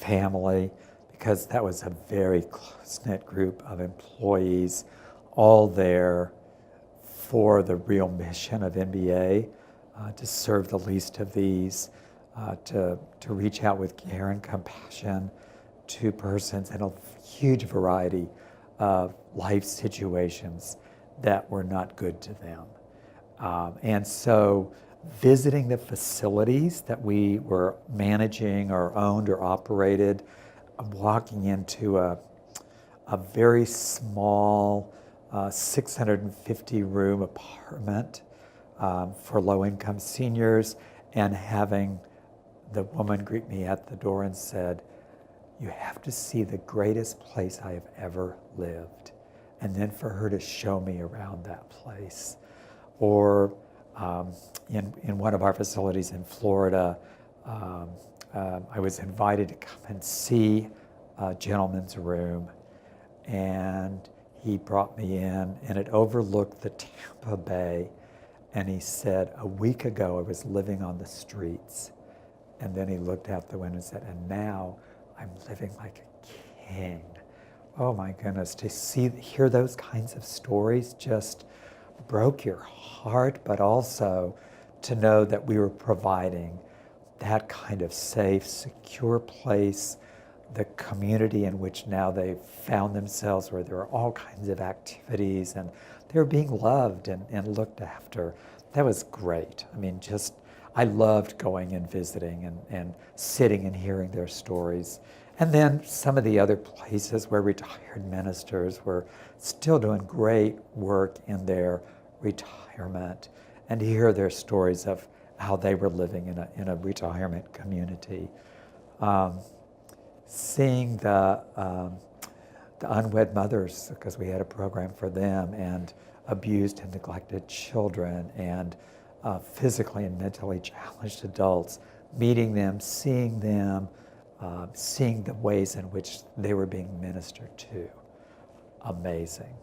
family, because that was a very close-knit group of employees, all there for the real mission of NBA, to serve the least of these, to reach out with care and compassion to persons in a huge variety of life situations that were not good to them. And so visiting the facilities that we were managing or owned or operated, walking into a very small 650 room apartment for low-income seniors, and having the woman greet me at the door and said, "You have to see the greatest place I have ever lived." And then for her to show me around that place. Or in one of our facilities in Florida, I was invited to come and see a gentleman's room, and he brought me in, and it overlooked the Tampa Bay, and he said, "A week ago I was living on the streets." And then he looked out the window and said, "And now I'm living like a king." Oh my goodness, to hear those kinds of stories just broke your heart, but also to know that we were providing that kind of safe, secure place, the community in which now they've found themselves, where there are all kinds of activities and they're being loved and looked after. That was great. I mean, I loved going and visiting and sitting and hearing their stories. And then some of the other places where retired ministers were still doing great work in their retirement, and to hear their stories of how they were living in a retirement community. Seeing the unwed mothers, because we had a program for them, and abused and neglected children, and physically and mentally challenged adults, meeting them, seeing the ways in which they were being ministered to. Amazing.